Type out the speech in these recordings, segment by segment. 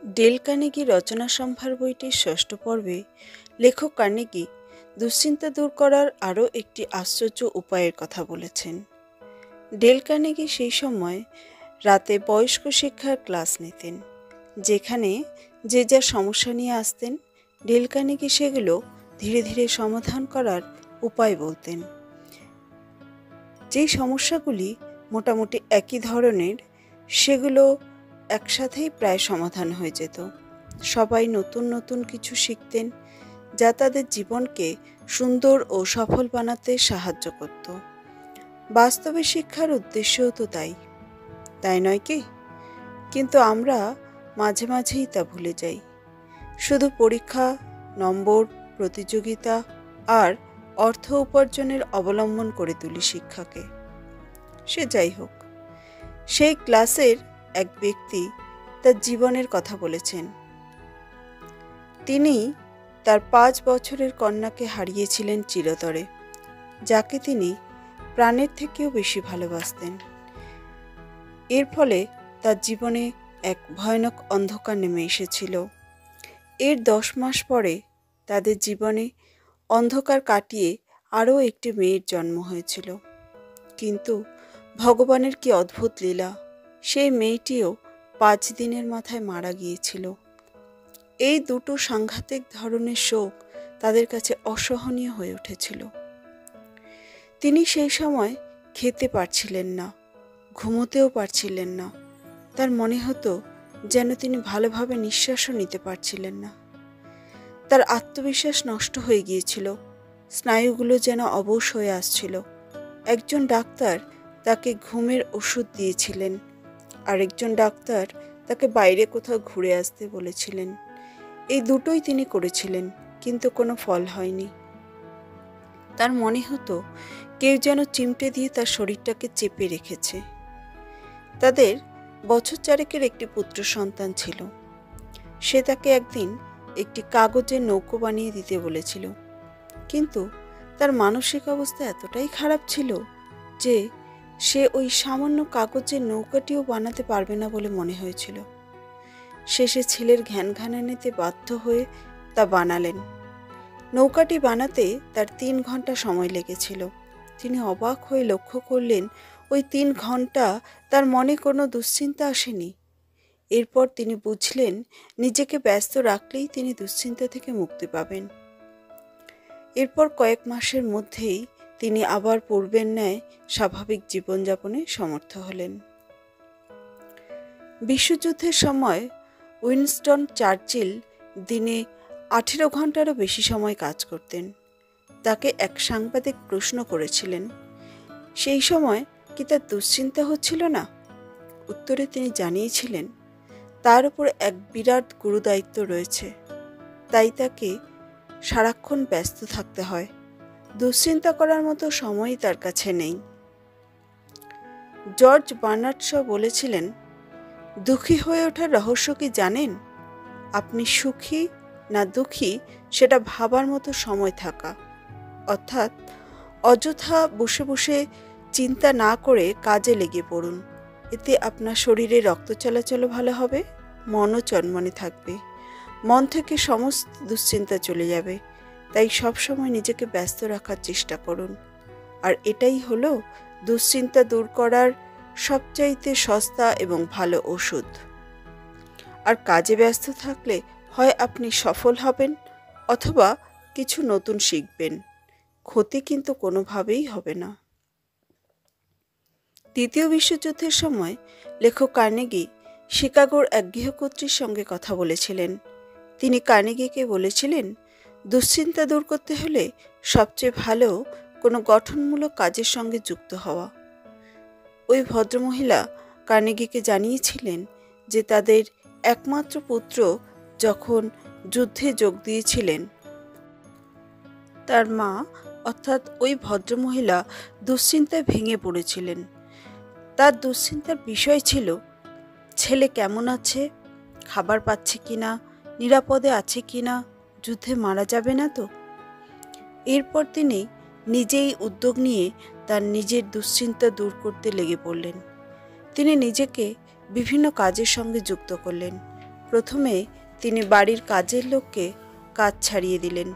Del Carnegie রচনা সম্ভার বইটির ষষ্ঠ পর্বে লেখক কার্নেগি দুশ্চিন্তা দূর করার আরও একটি আশ্চর্য উপায়ের কথা বলেছেন। ডেল কার্নেগি সেই সময় রাতে বয়স্ক শিক্ষার ক্লাস নিতেন, যেখানে যে যা সমস্যা নিয়ে আসতেন ডেল কার্নেগি সেগুলো ধীরে ধীরে সমাধান করার উপায় বলতেন। যেই সমস্যাগুলি মোটামুটি একই ধরনের সেগুলো একসাথেই প্রায় সমাধান হয়ে যেত। সবাই নতুন নতুন কিছু শিখতেন, যা তাদের জীবনকে সুন্দর ও সফল বানাতে সাহায্য করত। বাস্তবে শিক্ষার উদ্দেশ্যও তো তাই নয় কি? কিন্তু আমরা মাঝে মাঝেই তা ভুলে যাই। শুধু পরীক্ষা, নম্বর, প্রতিযোগিতা আর অর্থ উপার্জনের অবলম্বন করে তুলি শিক্ষাকে। সে যাই হোক, সেই ক্লাসের এক ব্যক্তি তার জীবনের কথা বলেছেন। তিনি তার 5 বছরের কন্যাকে হারিয়েছিলেন চিরতরে, যাকে তিনি প্রাণের থেকেও বেশি ভালোবাসতেন। এর ফলে তার জীবনে এক ভয়ানক অন্ধকার নেমে এসেছিল। এর 10 মাস পরে তাদের জীবনে অন্ধকার কাটিয়ে আরও একটি মেয়ের জন্ম হয়েছিল। কিন্তু ভগবানের কি অদ্ভুত লীলা, সেই মেয়েটিও 5 দিনের মাথায় মারা গিয়েছিল। এই দুটো সাংঘাতিক ধরনের শোক তাদের কাছে অসহনীয় হয়ে উঠেছিল। তিনি সেই সময় খেতে পারছিলেন না, ঘুমোতেও পারছিলেন না। তার মনে হতো যেন তিনি ভালোভাবে নিঃশ্বাসও নিতে পারছিলেন না। তার আত্মবিশ্বাস নষ্ট হয়ে গিয়েছিল, স্নায়ুগুলো যেন অবশ হয়ে আসছিল। একজন ডাক্তার তাকে ঘুমের ওষুধ দিয়েছিলেন, আরেকজন ডাক্তার তাকে বাইরে কোথাও ঘুরে আসতে বলেছিলেন। এই দুটোই তিনি করেছিলেন, কিন্তু কোনো ফল হয়নি। তার মনে হতো কেউ যেন চিমটে দিয়ে তার শরীরটাকে চেপে রেখেছে। তাদের বছর 4 একটি পুত্র সন্তান ছিল। সে তাকে একদিন একটি কাগজের নৌকো বানিয়ে দিতে বলেছিল, কিন্তু তার মানসিক অবস্থা এতটাই খারাপ ছিল যে সে ওই সামান্য কাগজের নৌকাটিও বানাতে পারবে না বলে মনে হয়েছিল। শেষে ছেলের ঘ্যানঘ্যানানিতে বাধ্য হয়ে তা বানালেন। নৌকাটি বানাতে তার 3 ঘন্টা সময় লেগেছিল। তিনি অবাক হয়ে লক্ষ্য করলেন ওই 3 ঘন্টা তার মনে কোনো দুশ্চিন্তা আসেনি। এরপর তিনি বুঝলেন নিজেকে ব্যস্ত রাখলেই তিনি দুশ্চিন্তা থেকে মুক্তি পাবেন। এরপর কয়েক মাসের মধ্যেই তিনি আবার পূর্বের ন্যায় স্বাভাবিক জীবনযাপনে সমর্থ হলেন। বিশ্বযুদ্ধের সময় উইনস্টন চার্চিল দিনে 18 ঘন্টারও বেশি সময় কাজ করতেন। তাকে এক সাংবাদিক প্রশ্ন করেছিলেন, সেই সময় কি তার দুশ্চিন্তা হচ্ছিল না? উত্তরে তিনি জানিয়েছিলেন, তার উপর এক বিরাট গুরুদায়িত্ব রয়েছে, তাই তাকে সারাক্ষণ ব্যস্ত থাকতে হয়। দুশ্চিন্তা করার মতো সময়ই তার কাছে নেই। জর্জ বার্নার্ড শ বলেছিলেন, দুঃখী হয়ে ওঠার রহস্য কি জানেন? আপনি সুখী না দুঃখী সেটা ভাবার মতো সময় থাকা, অর্থাৎ অযথা বসে বসে চিন্তা না করে কাজে লেগে পড়ুন। এতে আপনার শরীরে রক্ত চলাচলও ভালো হবে, মনও চনমনে থাকবে, মন থেকে সমস্ত দুশ্চিন্তা চলে যাবে। তাই সবসময় নিজেকে ব্যস্ত রাখার চেষ্টা করুন। আর এটাই হলো দুশ্চিন্তা দূর করার সবচাইতে সস্তা এবং ভালো ওষুধ। আর কাজে ব্যস্ত থাকলে হয় আপনি সফল হবেন অথবা কিছু নতুন শিখবেন, ক্ষতি কিন্তু কোনোভাবেই হবে না। দ্বিতীয় বিশ্বযুদ্ধের সময় লেখক কার্নেগি শিকাগোর এক গৃহকর্ত্রীর সঙ্গে কথা বলেছিলেন। তিনি কার্নেগিকে বলেছিলেন, দুশ্চিন্তা দূর করতে হলে সবচেয়ে ভালো কোনো গঠনমূলক কাজের সঙ্গে যুক্ত হওয়া। ওই ভদ্রমহিলা কার্নেগিকে জানিয়েছিলেন যে তাদের একমাত্র পুত্র যখন যুদ্ধে যোগ দিয়েছিলেন, তার মা অর্থাৎ ওই ভদ্রমহিলা দুশ্চিন্তায় ভেঙে পড়েছিলেন। তার দুশ্চিন্তার বিষয় ছিল ছেলে কেমন আছে, খাবার পাচ্ছে কিনা, নিরাপদে আছে কিনা, যুদ্ধে মারা যাবে না তো। এরপর তিনি নিজেই উদ্যোগ নিয়ে তার নিজের দুশ্চিন্তা দূর করতে লেগে পড়লেন। তিনি নিজেকে বিভিন্ন কাজের সঙ্গে যুক্ত করলেন। প্রথমে তিনি বাড়ির কাজের লোককে কাজ ছাড়িয়ে দিলেন।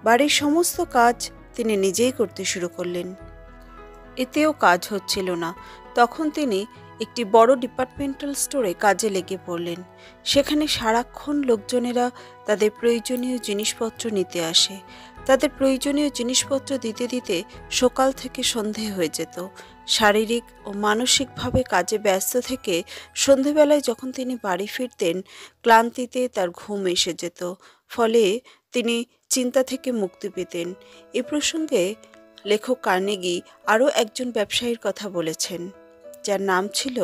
বাড়ির সমস্ত কাজ তিনি নিজেই করতে শুরু করলেন। এতেও কাজ হচ্ছিল না। তখন তিনি একটি বড় ডিপার্টমেন্টাল স্টোরে কাজে লেগে পড়লেন। সেখানে সারাক্ষণ লোকজনেরা তাদের প্রয়োজনীয় জিনিসপত্র নিতে আসে। তাদের প্রয়োজনীয় জিনিসপত্র দিতে দিতে সকাল থেকে সন্ধে হয়ে যেত। শারীরিক ও মানসিকভাবে কাজে ব্যস্ত থেকে সন্ধেবেলায় যখন তিনি বাড়ি ফিরতেন, ক্লান্তিতে তার ঘুম এসে যেত। ফলে তিনি চিন্তা থেকে মুক্তি পেতেন। এ প্রসঙ্গে লেখক কার্নেগি আরও একজন ব্যবসায়ীর কথা বলেছেন, যার নাম ছিল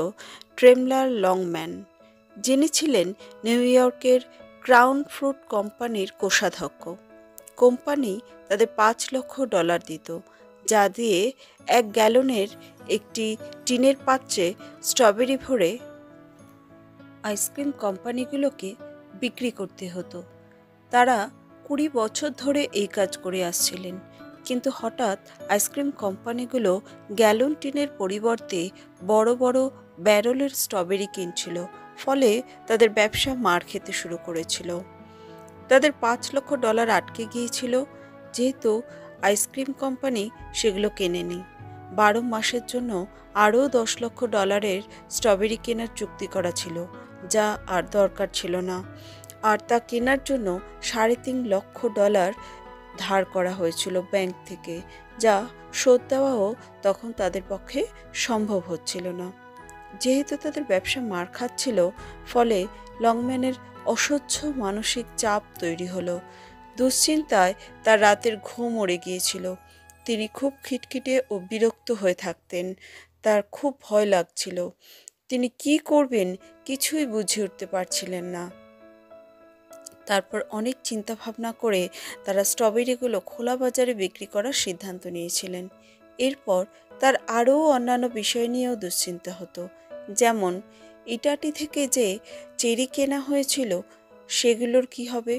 ট্রেমলার লংম্যান, যিনি ছিলেন নিউ ইয়র্কের ক্রাউন ফ্রুট কোম্পানির কোষাধ্যক্ষ। কোম্পানি তাদের $5 লক্ষ দিত, যা দিয়ে 1 গ্যালনের একটি টিনের পাত্রে স্ট্রবেরি ভরে আইসক্রিম কোম্পানিগুলোকে বিক্রি করতে হতো। তারা 20 বছর ধরে এই কাজ করে আসছিলেন, কিন্তু হঠাৎ আইসক্রিম কোম্পানিগুলো গ্যালন টিনের পরিবর্তে বড় বড় ব্যারলের স্ট্রবেরি কিনছিল। ফলে তাদের ব্যবসা মার খেতে শুরু করেছিল। তাদের $5 লক্ষ আটকে গিয়েছিল, যেহেতু আইসক্রিম কোম্পানি সেগুলো কেনেনি। 12 মাসের জন্য আরও $10 লক্ষ স্ট্রবেরি কেনার চুক্তি করা ছিল, যা আর দরকার ছিল না। আর তা কেনার জন্য $3.5 লক্ষ ধার করা হয়েছিল ব্যাংক থেকে, যা শোধ দেওয়াও তখন তাদের পক্ষে সম্ভব হচ্ছিল না। যেহেতু তাদের ব্যবসা মার খাচ্ছিল, ফলে লংম্যানের অসহ্য মানসিক চাপ তৈরি হলো। দুশ্চিন্তায় তার রাতের ঘুম উড়ে গিয়েছিল। তিনি খুব খিটখিটে ও বিরক্ত হয়ে থাকতেন। তার খুব ভয় লাগছিল। তিনি কি করবেন কিছুই বুঝে উঠতে পারছিলেন না। তারপর অনেক চিন্তা ভাবনা করে তারা স্ট্রবেরিগুলো খোলা বাজারে বিক্রি করার সিদ্ধান্ত নিয়েছিলেন। এরপর তার আরও অন্যান্য বিষয় নিয়েও দুশ্চিন্তা হতো, যেমন ইটালি থেকে যে চেরি কেনা হয়েছিল সেগুলোর কি হবে,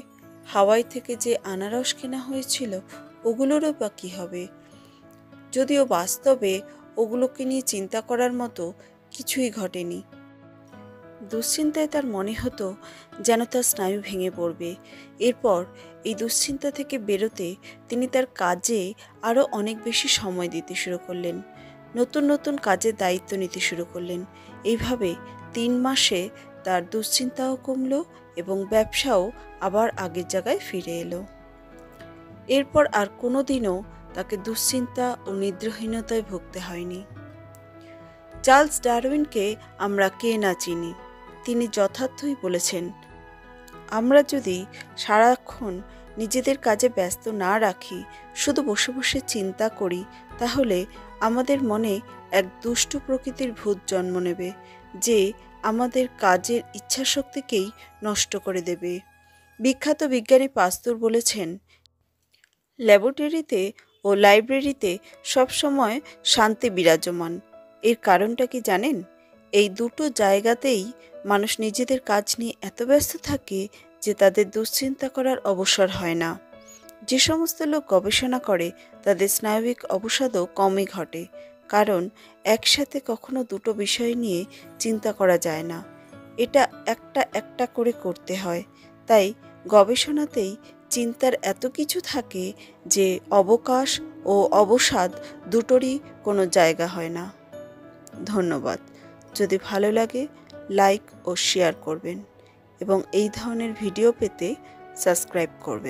হাওয়াই থেকে যে আনারস কেনা হয়েছিল ওগুলোরও বা কী হবে। যদিও বাস্তবে ওগুলোকে নিয়ে চিন্তা করার মতো কিছুই ঘটেনি। দুশ্চিন্তায় তার মনে হতো যেন তার স্নায়ু ভেঙে পড়বে। এরপর এই দুশ্চিন্তা থেকে বেরোতে তিনি তার কাজে আরও অনেক বেশি সময় দিতে শুরু করলেন। নতুন নতুন কাজের দায়িত্ব নিতে শুরু করলেন। এইভাবে 3 মাসে তার দুশ্চিন্তাও কমলো এবং ব্যবসাও আবার আগের জায়গায় ফিরে এলো। এরপর আর কোনো দিনও তাকে দুশ্চিন্তা ও নিদ্রাহীনতায় ভুগতে হয়নি। চার্লস ডারউইনকে আমরা কে না চিনি, তিনি যথার্থই বলেছেন, আমরা যদি সারাক্ষণ নিজেদের কাজে ব্যস্ত না রাখি, শুধু বসে বসে চিন্তা করি, তাহলে আমাদের মনে এক দুষ্টু প্রকৃতির ভূত জন্ম নেবে, যে আমাদের কাজের ইচ্ছাশক্তিকেই নষ্ট করে দেবে। বিখ্যাত বিজ্ঞানী পাস্তুর বলেছেন, ল্যাবরেটরিতে ও লাইব্রেরিতে সবসময় শান্তি বিরাজমান। এর কারণটা কি জানেন? এই দুটো জায়গাতেই মানুষ নিজেদের কাজ নিয়ে এত ব্যস্ত থাকে যে তাদের দুশ্চিন্তা করার অবসর হয় না। যে সমস্ত লোক গবেষণা করে তাদের স্নায়বিক অবসাদও কমই ঘটে, কারণ একসাথে কখনো দুটো বিষয় নিয়ে চিন্তা করা যায় না। এটা একটা একটা করে করতে হয়। তাই গবেষণাতেই চিন্তার এত কিছু থাকে যে অবকাশ ও অবসাদ দুটোরই কোনো জায়গা হয় না। ধন্যবাদ। যদি ভালো লাগে লাইক ও শেয়ার করবেন এবং এই ধরনের ভিডিও পেতে সাবস্ক্রাইব করবেন।